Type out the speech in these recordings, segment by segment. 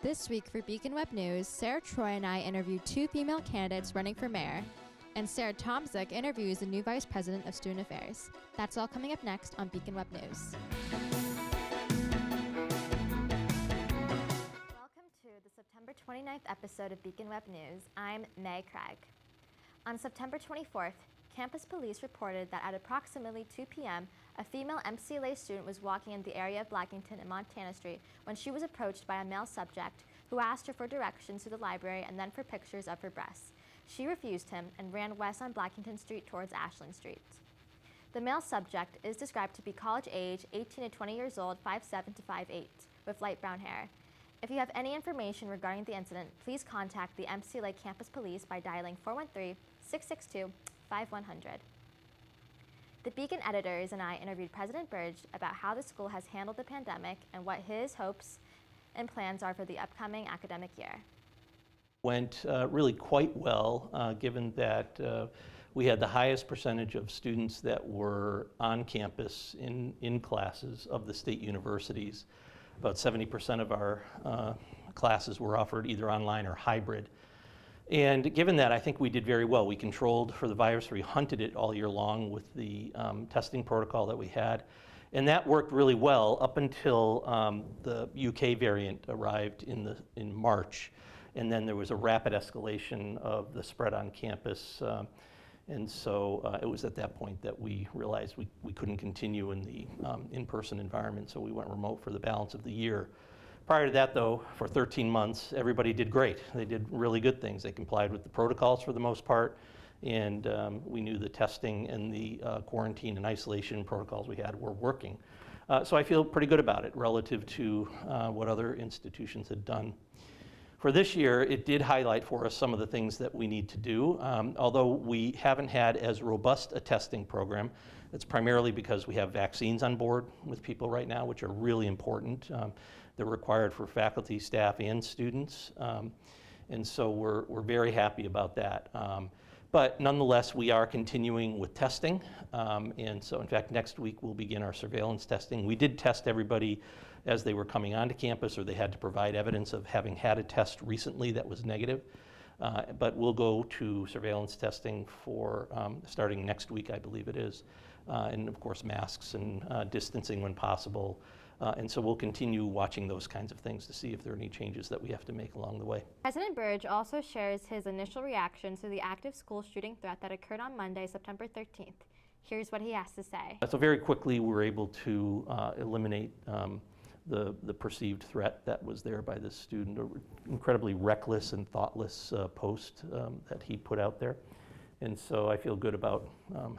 This week for Beacon Web News, Sarah Troy and I interviewed two female candidates running for mayor, and Sarah Tomczyk interviews the new Vice President of Student Affairs. That's all coming up next on Beacon Web News. Welcome to the September 29th episode of Beacon Web News. I'm May Craig. On September 24th, campus police reported that at approximately 2 p.m., a female MCLA student was walking in the area of Blackington and Montana Street when she was approached by a male subject who asked her for directions to the library and then for pictures of her breasts. She refused him and ran west on Blackington Street towards Ashland Street. The male subject is described to be college age, 18 to 20 years old, 5'7" to 5'8", with light brown hair. If you have any information regarding the incident, please contact the MCLA Campus Police by dialing 413-662-5100. The Beacon editors and I interviewed President Birge about how the school has handled the pandemic and what his hopes and plans are for the upcoming academic year. Went really quite well, given that we had the highest percentage of students that were on campus in classes of the state universities. About 70% of our classes were offered either online or hybrid. And given that, I think we did very well. We controlled for the virus, we hunted it all year long with the testing protocol that we had. And that worked really well up until the UK variant arrived in March. And then there was a rapid escalation of the spread on campus. And so it was at that point that we realized we couldn't continue in the in-person environment, so we went remote for the balance of the year. Prior to that, though, for 13 months, everybody did great. They did really good things. They complied with the protocols for the most part, and we knew the testing and the quarantine and isolation protocols we had were working. So I feel pretty good about it relative to what other institutions had done. For this year, it did highlight for us some of the things that we need to do. Although we haven't had as robust a testing program, it's primarily because we have vaccines on board with people right now, which are really important. They're required for faculty, staff, and students. And so we're very happy about that. But nonetheless, we are continuing with testing. And so, in fact, next week we'll begin our surveillance testing. We did test everybody as they were coming onto campus, or they had to provide evidence of having had a test recently that was negative. But we'll go to surveillance testing for starting next week, I believe it is. And of course, masks and distancing when possible. And so we'll continue watching those kinds of things to see if there are any changes that we have to make along the way. President Birge also shares his initial reaction to the active school shooting threat that occurred on Monday, September 13th. Here's what he has to say. So very quickly, we were able to eliminate the perceived threat that was there by this student, an incredibly reckless and thoughtless post that he put out there. And so I feel good about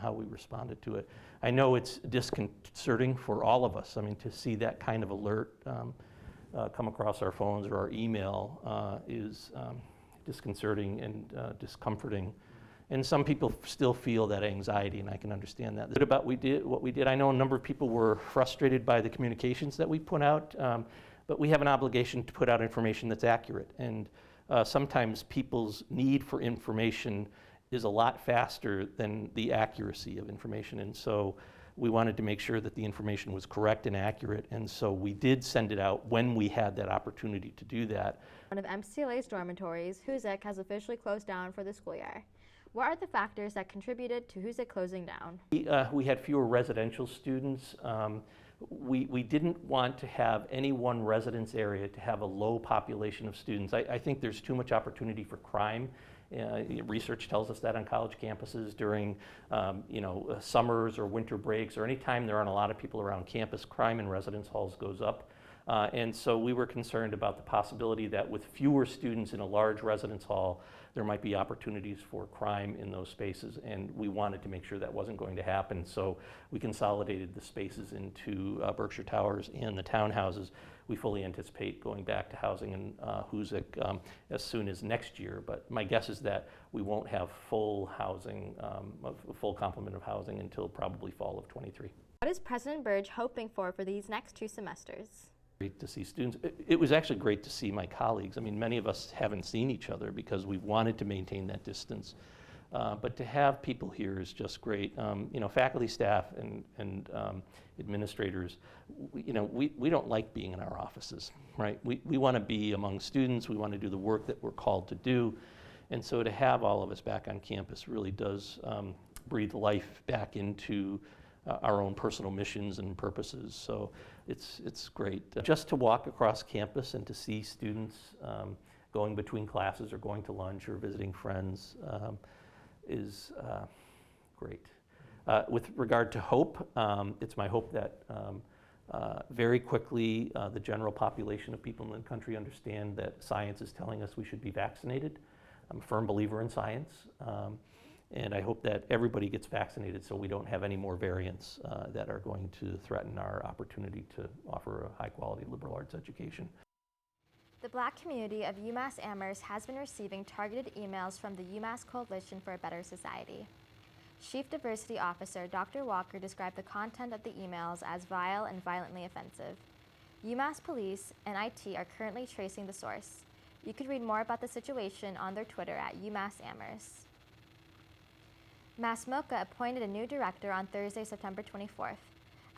how we responded to it. I know it's disconcerting for all of us. I mean, to see that kind of alert come across our phones or our email is disconcerting and discomforting. And some people still feel that anxiety, and I can understand that. About what we did, I know a number of people were frustrated by the communications that we put out, but we have an obligation to put out information that's accurate. And sometimes people's need for information is a lot faster than the accuracy of information. And so we wanted to make sure that the information was correct and accurate. And so we did send it out when we had that opportunity to do that. One of MCLA's dormitories, Hoosick, has officially closed down for the school year. What are the factors that contributed to Hoosick closing down? We had fewer residential students. We didn't want to have any one residence area to have a low population of students. I think there's too much opportunity for crime. Research tells us that on college campuses during summers or winter breaks or any time there aren't a lot of people around campus, crime in residence halls goes up. And so we were concerned about the possibility that with fewer students in a large residence hall, there might be opportunities for crime in those spaces, and we wanted to make sure that wasn't going to happen. So we consolidated the spaces into Berkshire Towers and the townhouses. We fully anticipate going back to housing in Hoosick as soon as next year, but my guess is that we won't have full housing, a full complement of housing until probably fall of '23. What is President Birge hoping for these next 2 semesters? Great to see students. It was actually great to see my colleagues. I mean, many of us haven't seen each other because we've wanted to maintain that distance But to have people here is just great. Faculty, staff, and administrators, we don't like being in our offices, right? We want to be among students. We want to do the work that we're called to do. And so to have all of us back on campus really does breathe life back into our own personal missions and purposes. So it's great. Just to walk across campus and to see students going between classes or going to lunch or visiting friends is great. With regard to hope, it's my hope that very quickly the general population of people in the country understand that science is telling us we should be vaccinated. I'm a firm believer in science, and I hope that everybody gets vaccinated so we don't have any more variants that are going to threaten our opportunity to offer a high-quality liberal arts education. The Black community of UMass Amherst has been receiving targeted emails from the UMass Coalition for a Better Society. Chief Diversity Officer Dr. Walker described the content of the emails as vile and violently offensive. UMass Police and IT are currently tracing the source. You could read more about the situation on their Twitter at UMass Amherst. MassMocha appointed a new director on Thursday, September 24th.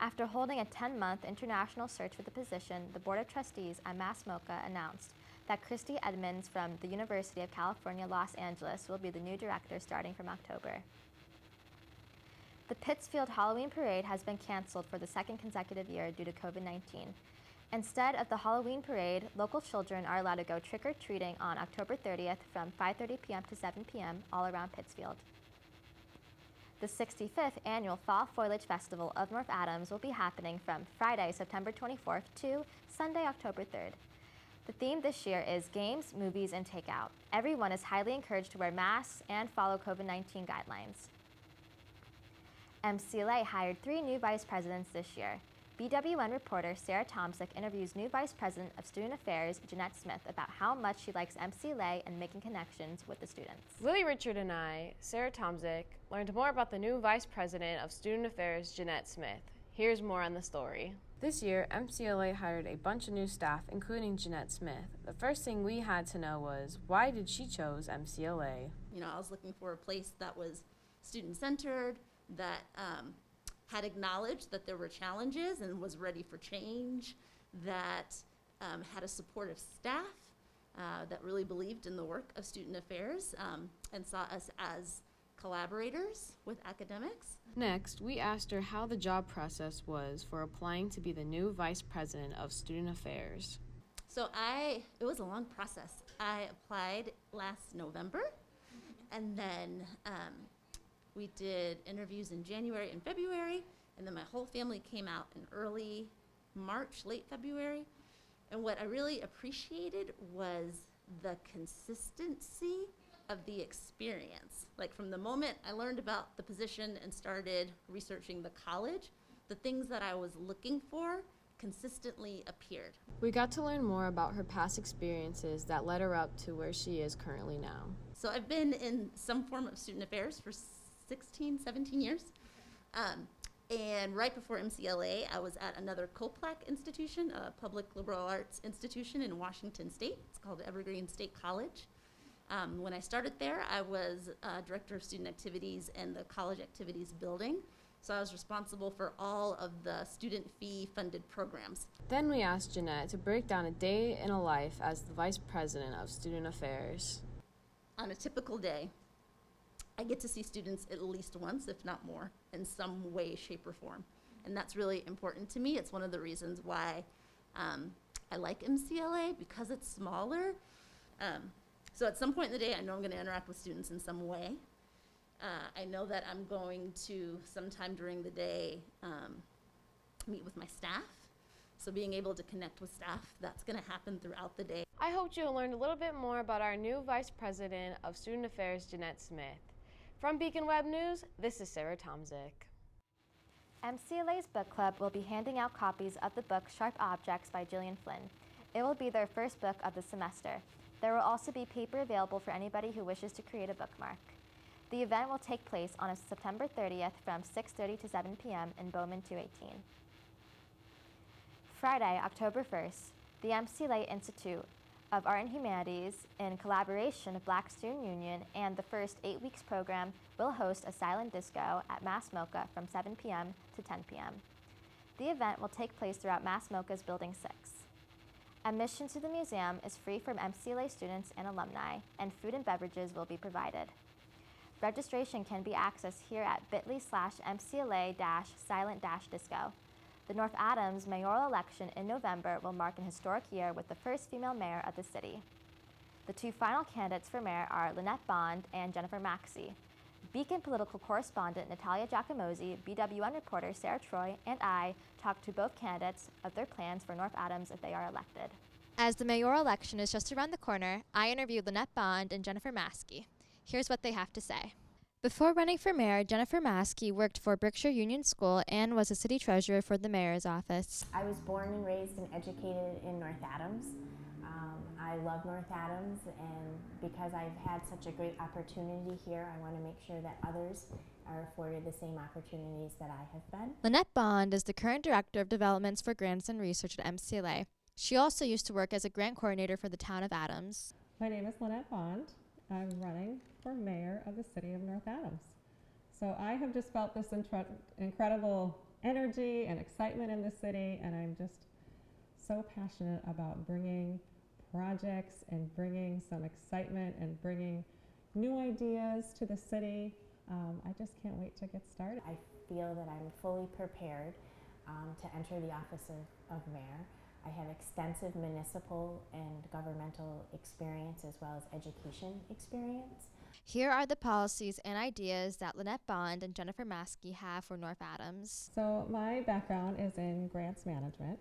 After holding a 10-month international search for the position, the Board of Trustees at MassMocha announced that Christy Edmonds from the University of California, Los Angeles will be the new director starting from October. The Pittsfield Halloween Parade has been canceled for the second consecutive year due to COVID-19. Instead of the Halloween parade, local children are allowed to go trick-or-treating on October 30th from 5:30 p.m. to 7 p.m. all around Pittsfield. The 65th Annual Fall Foliage Festival of North Adams will be happening from Friday, September 24th to Sunday, October 3rd. The theme this year is games, movies, and takeout. Everyone is highly encouraged to wear masks and follow COVID-19 guidelines. MCLA hired 3 new vice presidents this year. BWN reporter Sarah Tomczyk interviews new Vice President of Student Affairs, Jeanette Smith, about how much she likes MCLA and making connections with the students. Lily Richard and I, Sarah Tomczyk, learned more about the new Vice President of Student Affairs, Jeanette Smith. Here's more on the story. This year, MCLA hired a bunch of new staff, including Jeanette Smith. The first thing we had to know was, why did she chose MCLA? I was looking for a place that was student-centered, that had acknowledged that there were challenges and was ready for change, that had a supportive staff that really believed in the work of student affairs and saw us as collaborators with academics. Next, we asked her how the job process was for applying to be the new Vice President of Student Affairs. So it was a long process. I applied last November, and then we did interviews in January and February, and then my whole family came out in early March, late February. And what I really appreciated was the consistency of the experience. Like from the moment I learned about the position and started researching the college, the things that I was looking for consistently appeared. We got to learn more about her past experiences that led her up to where she is currently now. So I've been in some form of student affairs for 16, 17 years. And right before MCLA, I was at another COPLAC institution, a public liberal arts institution in Washington State. It's called Evergreen State College. When I started there, I was director of student activities and the college activities building. So I was responsible for all of the student fee funded programs. Then we asked Jeanette to break down a day in a life as the Vice President of Student Affairs. On a typical day, I get to see students at least once, if not more, in some way, shape, or form. And that's really important to me. It's one of the reasons why I like MCLA, because it's smaller. So at some point in the day, I know I'm going to interact with students in some way. I know that I'm going to, sometime during the day, meet with my staff. So being able to connect with staff, that's going to happen throughout the day. I hope you learned a little bit more about our new Vice President of Student Affairs, Jeanette Smith. From Beacon Web News, this is Sarah Tomczyk. MCLA's book club will be handing out copies of the book Sharp Objects by Gillian Flynn. It will be their first book of the semester. There will also be paper available for anybody who wishes to create a bookmark. The event will take place on September 30th from 6:30 to 7 p.m. in Bowman 218. Friday, October 1st, the MCLA Institute of Art and Humanities, in collaboration with Black Student Union and the First 8 Weeks program, will host a silent disco at Mass MoCA from 7 p.m. to 10 p.m. The event will take place throughout Mass MoCA's Building 6. Admission to the museum is free from MCLA students and alumni, and food and beverages will be provided. Registration can be accessed here at bit.ly/MCLA-silent-disco. The North Adams mayoral election in November will mark an historic year with the first female mayor of the city. The two final candidates for mayor are Lynette Bond and Jennifer Maxey. Beacon political correspondent Natalia Giacomosi, BWN reporter Sarah Troy, and I talked to both candidates of their plans for North Adams if they are elected. As the mayoral election is just around the corner, I interviewed Lynette Bond and Jennifer Maxey. Here's what they have to say. Before running for mayor, Jennifer Maxey worked for Berkshire Union School and was a city treasurer for the mayor's office. I was born and raised and educated in North Adams. I love North Adams, and because I've had such a great opportunity here, I want to make sure that others are afforded the same opportunities that I have been. Lynette Bond is the current Director of Developments for Grants and Research at MCLA. She also used to work as a grant coordinator for the town of Adams. My name is Jeanette Bond. I'm running for mayor of the city of North Adams. So I have just felt this incredible energy and excitement in the city, and I'm just so passionate about bringing projects and bringing some excitement and bringing new ideas to the city. I just can't wait to get started. I feel that I'm fully prepared to enter the office of mayor. I have extensive municipal and governmental experience as well as education experience. Here are the policies and ideas that Lynette Bond and Jennifer Maxey have for North Adams. So my background is in grants management.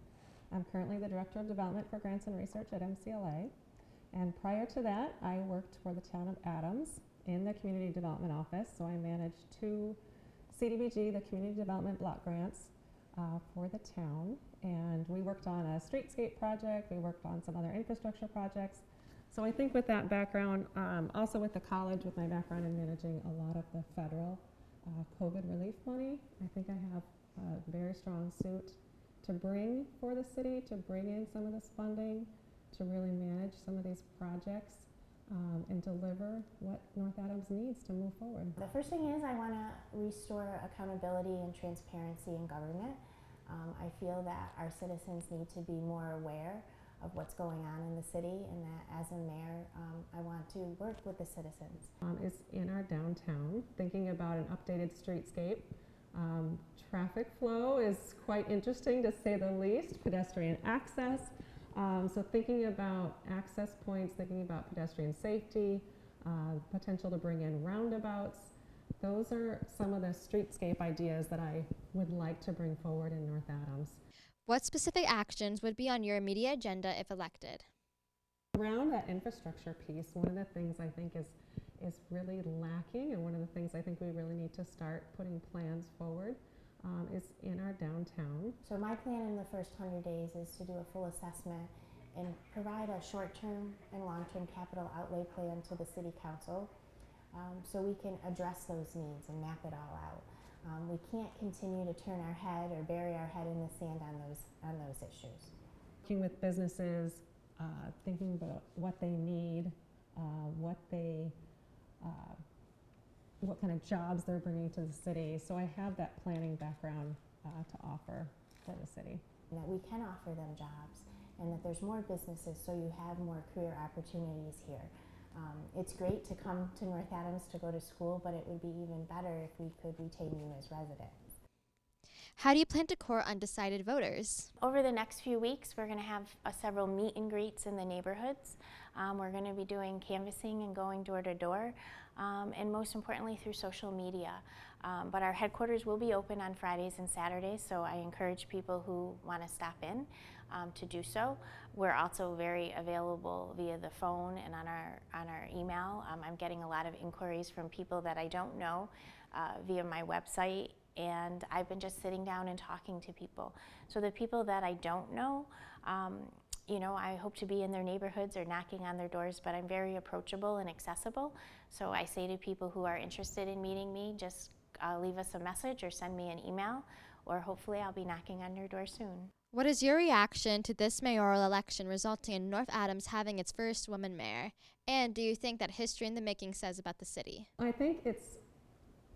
I'm currently the Director of Development for Grants and Research at MCLA. And prior to that, I worked for the town of Adams in the Community Development Office. So I managed 2 CDBG, the Community Development Block Grants, for the town. And we worked on a streetscape project. We worked on some other infrastructure projects. So I think with that background, also with the college, with my background in managing a lot of the federal COVID relief money, I think I have a very strong suit to bring for the city, to bring in some of this funding, to really manage some of these projects and deliver what North Adams needs to move forward. The first thing is I want to restore accountability and transparency in government. I feel that our citizens need to be more aware of what's going on in the city, and that as a mayor, I want to work with the citizens. Is in our downtown, thinking about an updated streetscape. Traffic flow is quite interesting to say the least, pedestrian access. So thinking about access points, thinking about pedestrian safety, potential to bring in roundabouts. Those are some of the streetscape ideas that I would like to bring forward in North Adams. What specific actions would be on your immediate agenda if elected? Around that infrastructure piece, one of the things I think is really lacking, and one of the things I think we really need to start putting plans forward is in our downtown. So my plan in the first 100 days is to do a full assessment and provide a short-term and long-term capital outlay plan to the City Council so we can address those needs and map it all out. We can't continue to turn our head or bury our head in the sand on those issues. Working with businesses, thinking about what they need, what kind of jobs they're bringing to the city. So I have that planning background to offer for the city. And that we can offer them jobs, and that there's more businesses so you have more career opportunities here. It's great to come to North Adams to go to school, but it would be even better if we could retain you as residents. How do you plan to court undecided voters? Over the next few weeks, we're going to have several meet and greets in the neighborhoods. We're going to be doing canvassing and going door to door, and most importantly through social media. But our headquarters will be open on Fridays and Saturdays, so I encourage people who want to stop in to do so. We're also very available via the phone and on our email. I'm getting a lot of inquiries from people that I don't know via my website, and I've been just sitting down and talking to people. So the people that I don't know, I hope to be in their neighborhoods or knocking on their doors, but I'm very approachable and accessible. So I say to people who are interested in meeting me, just leave us a message or send me an email, or hopefully I'll be knocking on your door soon. What is your reaction to this mayoral election resulting in North Adams having its first woman mayor? And do you think that history in the making says about the city? I think it's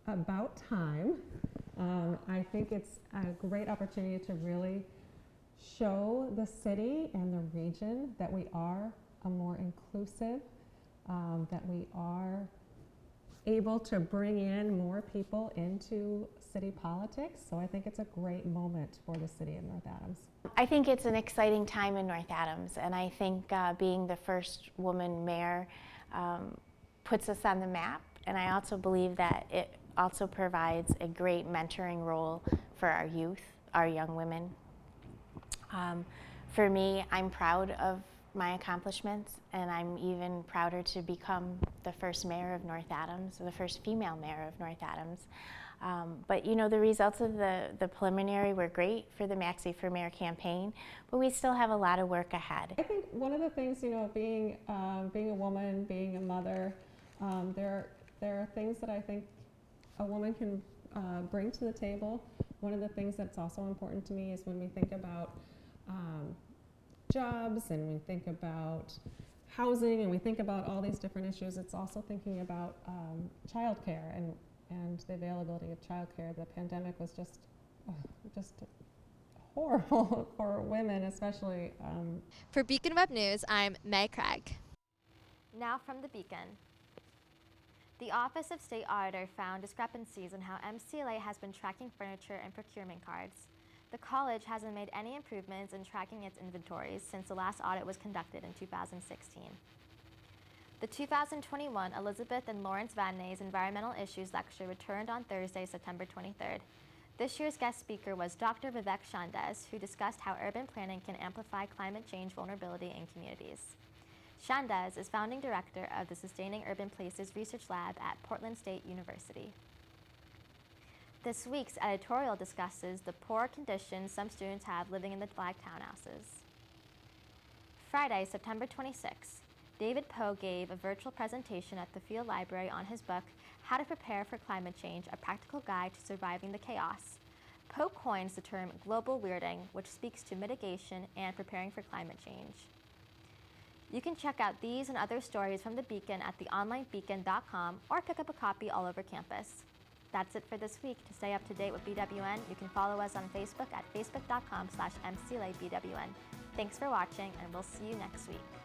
about time. I think it's a great opportunity to really show the city and the region that we are a more inclusive, that we are able to bring in more people into city politics. So I think it's a great moment for the city of North Adams. I think it's an exciting time in North Adams, and I think being the first woman mayor puts us on the map, and I also believe that it also provides a great mentoring role for our youth, our young women. For me, I'm proud of my accomplishments, and I'm even prouder to become the first mayor of North Adams, the first female mayor of North Adams. But you know, the results of the preliminary were great for the Maxie for Mayor campaign, but we still have a lot of work ahead. I think one of the things, you know, being a woman, being a mother, there are things that I think a woman can bring to the table. One of the things that's also important to me is when we think about jobs and we think about housing and we think about all these different issues, it's also thinking about childcare and the availability of childcare. The pandemic was just horrible for women, especially. For Beacon Web News, I'm Meg Craig. Now from the Beacon. The Office of State Auditor found discrepancies in how MCLA has been tracking furniture and procurement cards. The college hasn't made any improvements in tracking its inventories since the last audit was conducted in 2016. The 2021 Elizabeth and Lawrence Vadnais Environmental Issues Lecture returned on Thursday, September 23rd. This year's guest speaker was Dr. Vivek Shandes, who discussed how urban planning can amplify climate change vulnerability in communities. Shandes is founding director of the Sustaining Urban Places Research Lab at Portland State University. This week's editorial discusses the poor conditions some students have living in the flag townhouses. Friday, September 26th, David Poe gave a virtual presentation at the Field Library on his book, How to Prepare for Climate Change, A Practical Guide to Surviving the Chaos. Poe coins the term global weirding, which speaks to mitigation and preparing for climate change. You can check out these and other stories from the Beacon at theonlinebeacon.com or pick up a copy all over campus. That's it for this week. To stay up to date with BWN, you can follow us on Facebook at facebook.com/MCLABWN. Thanks for watching, and we'll see you next week.